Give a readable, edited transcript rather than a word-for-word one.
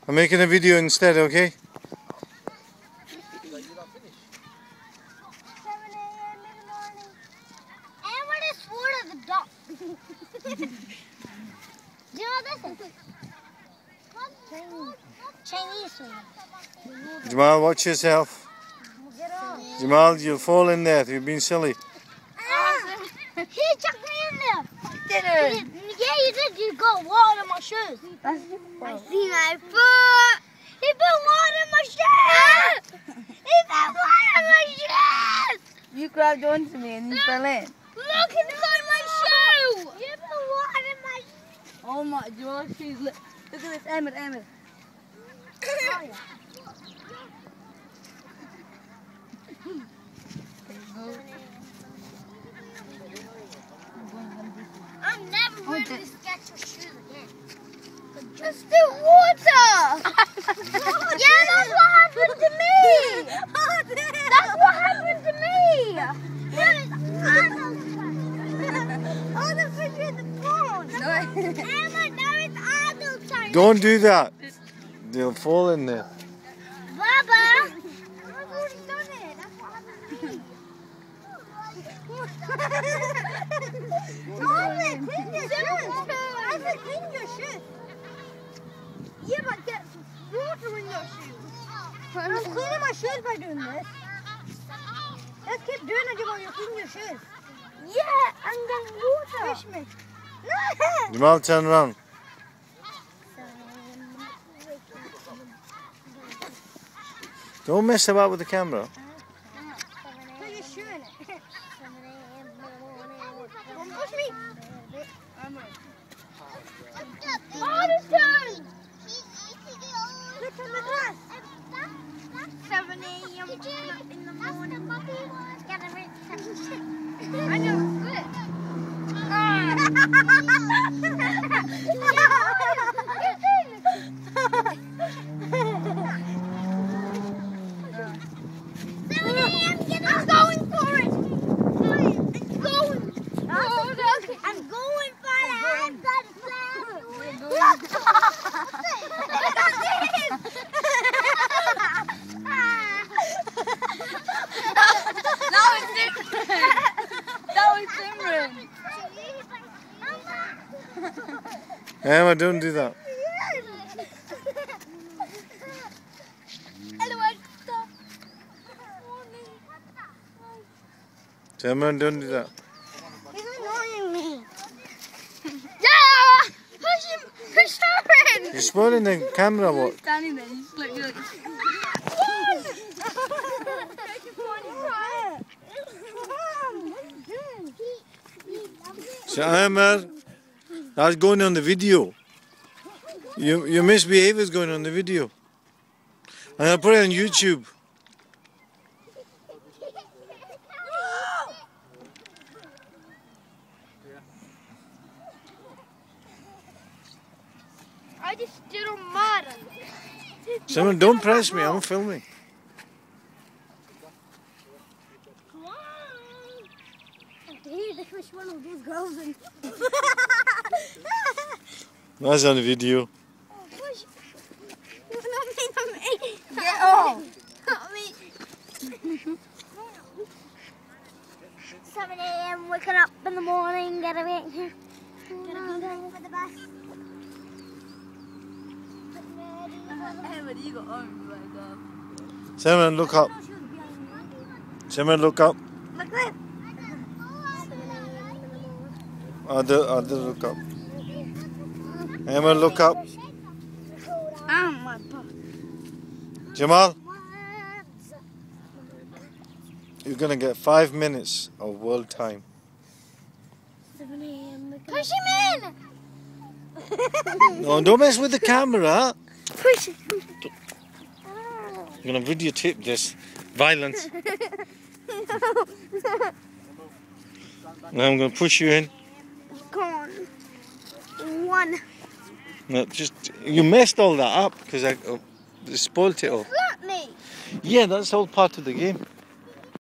I'm making a video instead, okay? 7 a.m. in the morning. And what is food of the dog? Do you know what this is? Chinese food. Jamal, watch yourself. Jamal, you'll fall in there. You've been silly. He chucked me in there. Didn't. Yeah, you did. You got water in my shoes. I see my foot. He put water in my shoes. He put water in my shoes. You grabbed onto me and you fell in. Look inside my shoe. You put water in my shoe. Oh my, your shoes. Look at this, Emma. Oh, yeah. I'm never going to sketch your shoes again. Just the water! Yeah, that's what happened to me! That's what happened to me! Oh, the fish in the pond! Emma, now it's adult time! Don't do that. They'll fall in there. Baba! I've already done it. That's what happened to me. No, clean your shoes. I said clean your shoes. Yeah, but get water in your shoes. I'm cleaning my shoes by doing this. Let's keep doing it while you're cleaning your shoes. Yeah, and then water. Fish me. No. Jamal, turn around. Don't mess about with the camera. Put your shoe in it. Don't push me. Father's turn. Look on the glass. 7 a.m. in the morning. I know. I'm going for it. It's going. I'm going for it. I've got a plan. Look. That was Simran. Emma, don't do that. Simran, don't do that. He's annoying me. Yeah! Push Simran! You're spoiling the camera. What? Standing there, you just look like. So Emma, that's going on the video. Your misbehavior is going on the video. And I'll put it on YouTube. I just stood on mud. Simran, don't press me. I'm filming. Come on. I dare to push one of these girls in. That's on the video. Push. Not me. Get off. Not me. 7 a.m. waking up in the morning, get a wait here. Get ready for the bus. Emma, you got arms like that. Simran, look up. Simran, look up. Look there. Other look up. Emma, look up. Oh my butt. Jamal, you're gonna get 5 minutes of world time. 7 a.m. Push him in! No, don't mess with the camera. Push it. I'm gonna videotape this violence. Now I'm gonna push you in. Come on. 1. No, just you messed all that up because I spoiled it all. Slap me. Yeah, that's all part of the game.